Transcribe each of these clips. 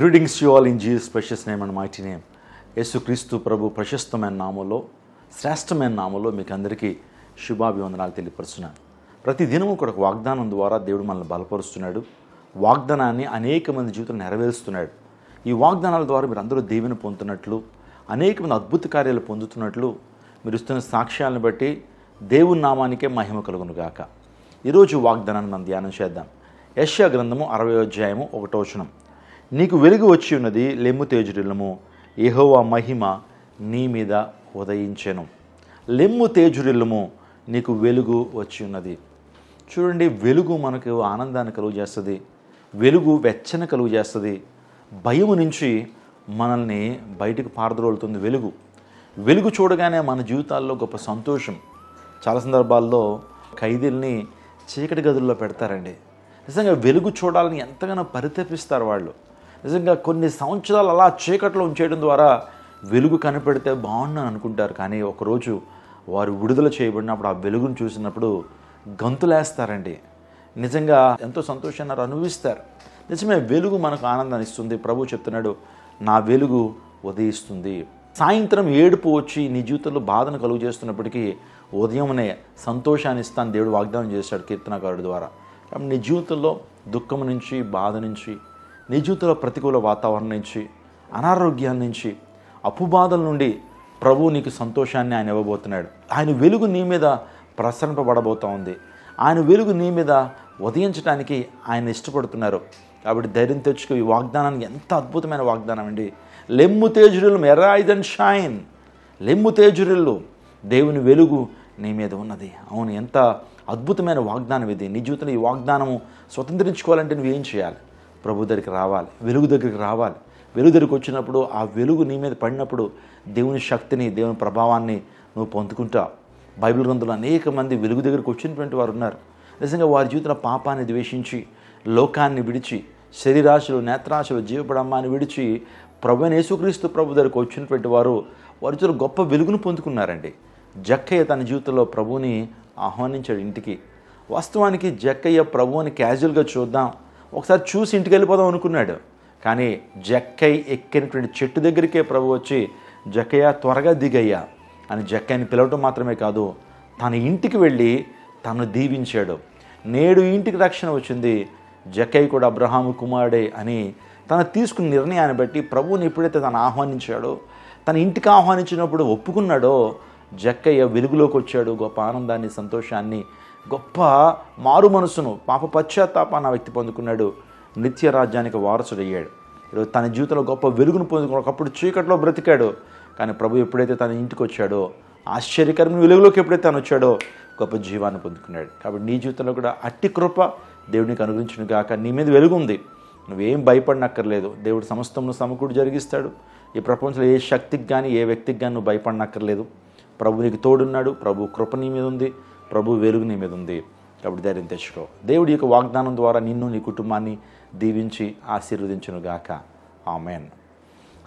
Greetings to you all in Jesus' precious name and mighty name. యేసుక్రీస్తు ప్రభు ప్రశస్తమైన నామంలో శ్రేష్టమైన నామంలో మీకు అందరికీ శుభాభివందనాలు తెలియపరుస్తున్నాను. ప్రతి దినము కూడా ఒక వాగ్దానం ద్వారా దేవుడు మనల్ని బలపరుస్తున్నాడు. వాగ్దానాన్ని అనేక మంది జీవితం నెరవేరుస్తున్నాడు. ఈ వాగ్దానాల ద్వారా మీరు అందరూ దీవెన పొందుతున్నట్లు, అనేక మంది అద్భుత కార్యాలు పొందుతున్నట్లు మీరు ఇస్తున్న సాక్ష్యాలను బట్టి దేవుని నామానికే మహిమ కలుగును గాక. ఈరోజు వాగ్దానాన్ని మనం ధ్యానం చేద్దాం. యెషయా గ్రంథము 60వ అధ్యాయము 1వ వచనం. నీకు వెలుగు వచ్చి ఉన్నది, లెమ్ము తేజురిల్లము, యెహోవా మహిమ నీ మీద ఉదయించెను. లెమ్ము తేజురిల్లము, నీకు వెలుగు వచ్చి ఉన్నది. చూడండి, వెలుగు మనకు ఆనందాన్ని కలుగు చేస్తుంది, వెలుగు వెచ్చని కలుగు చేస్తుంది, భయము నుంచి మనల్ని బయటకు పారద్రోలుతుంది. వెలుగు చూడగానే మన జీవితాల్లో గొప్ప సంతోషం. చాలా సందర్భాల్లో ఖైదీల్ని చీకటి గదుల్లో పెడతారండి. నిజంగా వెలుగు చూడాలని ఎంతగానో పరితపిస్తారు వాళ్ళు. నిజంగా కొన్ని సంవత్సరాలు అలా చీకట్లో ఉంచేయడం ద్వారా వెలుగు కనిపెడితే బాగుండని అనుకుంటారు. కానీ ఒకరోజు వారు విడుదల చేయబడినప్పుడు ఆ వెలుగును చూసినప్పుడు గంతులేస్తారండి. నిజంగా ఎంతో సంతోషాన్ని అనుభవిస్తారు. నిజమే, వెలుగు మనకు ఆనందాన్ని ఇస్తుంది. ప్రభు చెప్తున్నాడు, నా వెలుగు ఉదయిస్తుంది. సాయంత్రం ఏడుపు వచ్చి నీ జీవితంలో బాధను కలుగు చేస్తున్నప్పటికీ ఉదయంనే సంతోషాన్ని ఇస్తాను దేవుడు వాగ్దానం చేశాడు కీర్తనకారుడి ద్వారా. కాబట్టి నీ జీవితంలో దుఃఖం నుంచి, బాధ నుంచి, నీ జీవితంలో ప్రతికూల వాతావరణం నుంచి, అనారోగ్యాల నుంచి, అప్పుబాధల నుండి ప్రభువు నీకు సంతోషాన్ని ఆయన ఇవ్వబోతున్నాడు. ఆయన వెలుగు నీ మీద ప్రసరింపబడబోతూ ఉంది. ఆయన వెలుగు నీ మీద ఉదయించడానికి ఆయన ఇష్టపడుతున్నారు. కాబట్టి ధైర్యం తెచ్చుకో. ఈ వాగ్దానానికి ఎంత అద్భుతమైన వాగ్దానం అండి. లెమ్ము తేజురిల్లు, ఎరైజ్ అండ్ షైన్. లెమ్ము తేజురిల్లు, దేవుని వెలుగు నీ మీద ఉన్నది. అవును, ఎంత అద్భుతమైన వాగ్దానం ఇది. నీ జీవితంలో ఈ వాగ్దానము స్వతంత్రించుకోవాలంటే నువ్వు ఏం చేయాలి? ప్రభు దగ్గరికి రావాలి, వెలుగు దగ్గరికి రావాలి. వెలుగు దగ్గరికి వచ్చినప్పుడు ఆ వెలుగు నీ మీద పడినప్పుడు దేవుని శక్తిని, దేవుని ప్రభావాన్ని నువ్వు పొందుకుంటావు. బైబిల్ గ్రంథంలో అనేక మంది వెలుగు దగ్గరికి వచ్చినటువంటి వారు ఉన్నారు. నిజంగా వారి జీవితంలో పాపాన్ని ద్వేషించి, లోకాన్ని విడిచి, శరీరాశలు, నేత్రాశలు, జీవపడమ్మాన్ని విడిచి ప్రభువైన యేసుక్రీస్తు ప్రభు దగ్గరికి వచ్చినటువంటి వారు వారి జీవితంలో గొప్ప వెలుగును పొందుకున్నారండి. జక్కయ్య తన జీవితంలో ప్రభువుని ఆహ్వానించాడు ఇంటికి. వాస్తవానికి జక్కయ్య ప్రభువుని క్యాజువల్గా చూద్దాం, ఒకసారి చూసి ఇంటికి వెళ్ళిపోదాం అనుకున్నాడు. కానీ జక్కయ్య ఎక్కినటువంటి చెట్టు దగ్గరికే ప్రభు వచ్చి, జక్కయ్య త్వరగా దిగయ్యా అని జక్కయ్యని పిలవటం మాత్రమే కాదు, తన ఇంటికి వెళ్ళి తను దీవించాడు. నేడు ఇంటికి రక్షణ వచ్చింది, జక్కయ్య కూడా అబ్రహాము కుమారుడే అని తను తీసుకున్న నిర్ణయాన్ని బట్టి ప్రభువుని ఎప్పుడైతే తను ఆహ్వానించాడో, తన ఇంటికి ఆహ్వానించినప్పుడు ఒప్పుకున్నాడో, జక్కయ్య వెలుగులోకి వచ్చాడు. గొప్ప ఆనందాన్ని, సంతోషాన్ని, గొప్ప మారు మనసును, పాప పశ్చాత్తాపాన్ని ఆ వ్యక్తి పొందుకున్నాడు. నిత్య రాజ్యానికి వారసుడయ్యాడు. ఈరోజు తన జీవితంలో గొప్ప వెలుగును పొందుకున్నాడు. ఒకప్పుడు చీకట్లో బ్రతికాడు, కానీ ప్రభు ఎప్పుడైతే తన ఇంటికి వచ్చాడో, ఆశ్చర్యకరమైన వెలుగులోకి ఎప్పుడైతే తను వచ్చాడో గొప్ప జీవాన్ని పొందుకున్నాడు. కాబట్టి నీ జీవితంలో కూడా అట్టి కృప దేవునికి అనుగ్రహించును గాక. నీ మీద వెలుగు ఉంది, నువ్వేం భయపడనక్కర్లేదు. దేవుడు సమస్తమును సమకూడి జరిగిస్తాడు. ఈ ప్రపంచంలో ఏ శక్తికి కానీ, ఏ వ్యక్తికి కానీ నువ్వు భయపడనక్కర్లేదు. ప్రభు నీకు తోడున్నాడు. ప్రభు కృప నీ మీద ఉంది. ప్రభు వెలుగు నీ మీద ఉంది. కాబట్టి ధైర్యం తెచ్చుకో. దేవుడి యొక్క వాగ్దానం ద్వారా నిన్ను, నీ కుటుంబాన్ని దీవించి ఆశీర్వదించును గాక. ఆమేన్.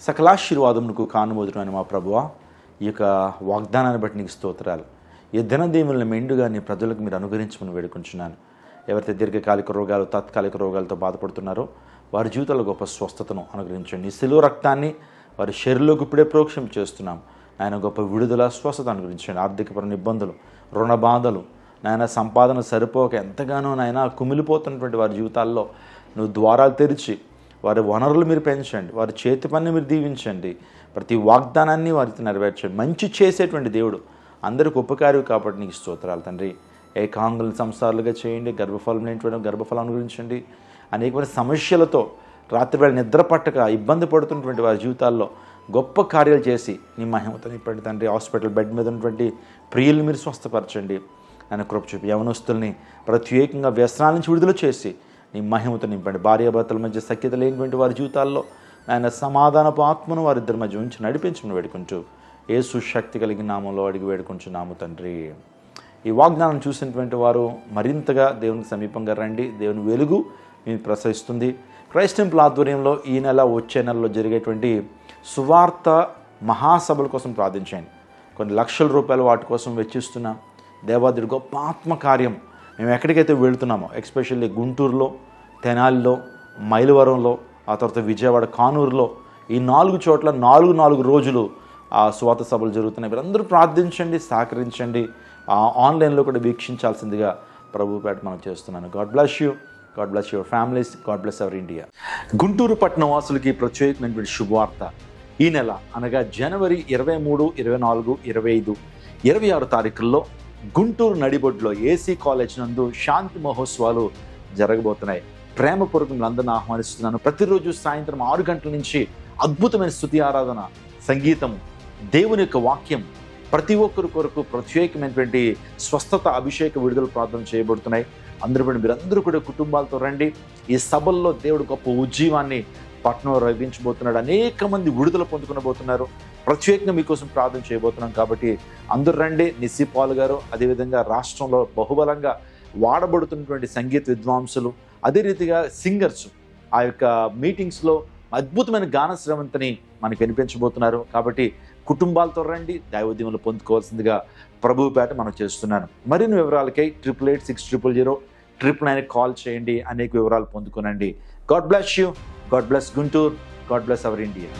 సకలాశీర్వాదమునకు కానుమోదురైన మా ప్రభువా, ఈ యొక్క వాగ్దానాన్ని బట్టి నీకు స్తోత్రాలు. ఈ దినదీవులను మెండుగా నీ ప్రజలకు మీరు అనుగ్రహించమని వేడుకుంటున్నాను. ఎవరైతే దీర్ఘకాలిక రోగాలు, తాత్కాలిక రోగాలతో బాధపడుతున్నారో వారి జీవితాల్లో గొప్ప స్వస్థతను అనుగ్రహించండి. ఈ శిలువ రక్తాన్ని వారి శరీరంలోకి ఇప్పుడే ప్రోక్షణ చేస్తున్నాం. ఆయన గొప్ప విడుదల, స్వస్థత అనుగ్రహించండి. ఆర్థికపరమైన ఇబ్బందులు, రుణ బాధలు, నాయన సంపాదన సరిపోక ఎంతగానో నాయన కుమిలిపోతున్నటువంటి వారి జీవితాల్లో నువ్వు ద్వారాలు తెరిచి వారి వనరులు మీరు పెంచండి. వారి చేతి పని మీరు దీవించండి. ప్రతి వాగ్దానాన్ని వారికి నెరవేర్చండి. మంచి చేసేటువంటి దేవుడు, అందరికి ఉపకారి కాబట్టి నీకు స్తోత్రాలు తండ్రి. ఏకాంగులను సంసారాలుగా చేయండి. గర్భఫలం లేనిటువంటి గర్భఫలం అనుగ్రహించండి. అనేకమైన సమస్యలతో రాత్రివేళ నిద్ర పట్టక ఇబ్బంది పడుతున్నటువంటి వారి జీవితాల్లో గొప్ప కార్యాలు చేసి నీ మహిమతో నింపండి తండ్రి. హాస్పిటల్ బెడ్ మీద ఉన్నటువంటి ప్రియుల్ని మీరు స్వస్థపరచండి. ఆయన కృప చూపి యవనస్తుల్ని ప్రత్యేకంగా వ్యసనాల నుంచి విడుదల చేసి నీ మహిమతో నింపండి. భార్యాభర్తల మధ్య సఖ్యత లేనిటువంటి వారి జీవితాల్లో ఆయన సమాధానపు ఆత్మను వారిద్దరి మధ్య ఉంచి నడిపించమని వేడుకుంటూ యేసు శక్తి కలిగిన నామంలో అడిగి వేడుకుంటున్నాము తండ్రి. ఈ వాగ్దానం చూసినటువంటి వారు మరింతగా దేవునికి సమీపంగా రండి. దేవుని వెలుగు మీకు ప్రసరిస్తుంది. క్రైస్ట్ టెంపుల్ ఆధ్వర్యంలో ఈ నెల, వచ్చే నెలలో జరిగేటువంటి సువార్త మహాసభల కోసం ప్రార్థించండి. కొన్ని లక్షల రూపాయలు వాటి కోసం వెచ్చిస్తున్నాం. దేవాదుడి గొప్ప ఆత్మకార్యం మేము ఎక్కడికైతే వెళుతున్నామో, ఎస్పెషల్లీ గుంటూరులో, తెనాలిలో, మైలవరంలో, ఆ తర్వాత విజయవాడ కానూరులో ఈ 4 చోట్ల 4 రోజులు స్వాత సభలు జరుగుతున్నాయి. మీరందరూ ప్రార్థించండి, సహకరించండి, ఆన్లైన్లో కూడా వీక్షించాల్సిందిగా ప్రభు పేట మనం చేస్తున్నాను. God bless you, god bless your families, God bless our India. Guntur పట్టణ వాసులకి ప్రత్యేకమైనటువంటి శుభవార్త. ఈ నెల అనగా జనవరి 23, 24, 25, 26 తారీఖుల్లో గుంటూరు నడిబొడ్డులో ఏసీ కాలేజ్ నందు శాంతి మహోత్సవాలు జరగబోతున్నాయి. ప్రేమపూర్వకం అందరిని ఆహ్వానిస్తున్నాను. ప్రతిరోజు సాయంత్రం 6 గంటల నుంచి అద్భుతమైన స్తుతి ఆరాధన, సంగీతము, దేవుని యొక్క వాక్యం, ప్రతి ఒక్కరి కొరకు ప్రత్యేకమైనటువంటి స్వస్థత, అభిషేక, విడుదల ప్రార్థన చేయబడుతున్నాయి. మీరందరూ కూడా కుటుంబాలతో రండి. ఈ సభల్లో దేవుడు గొప్ప ఉజ్జీవాన్ని పట్టణంలో రప్పించబోతున్నాడు. అనేక మంది విడుదల పొందుకునబోతున్నారు. ప్రత్యేకంగా మీకోసం ప్రార్థన చేయబోతున్నాం కాబట్టి అందరూ రండి. నిస్సి పాల్ గారు, అదేవిధంగా రాష్ట్రంలో బహుబలంగా వాడబడుతున్నటువంటి సంగీత విద్వాంసులు, అదే రీతిగా సింగర్స్ ఆ యొక్క మీటింగ్స్లో అద్భుతమైన గాన శ్రవంతిని మనకు వినిపించబోతున్నారు. కాబట్టి కుటుంబాలతో రండి, దైవోద్యములు పొందుకోవాల్సిందిగా ప్రభువు పేట మనం చేస్తున్నాను. మరిన్ని వివరాలకై 8886000999 కాల్ చేయండి. అనేక వివరాలు పొందుకోనండి. God bless you, god bless Guntur, god bless our India.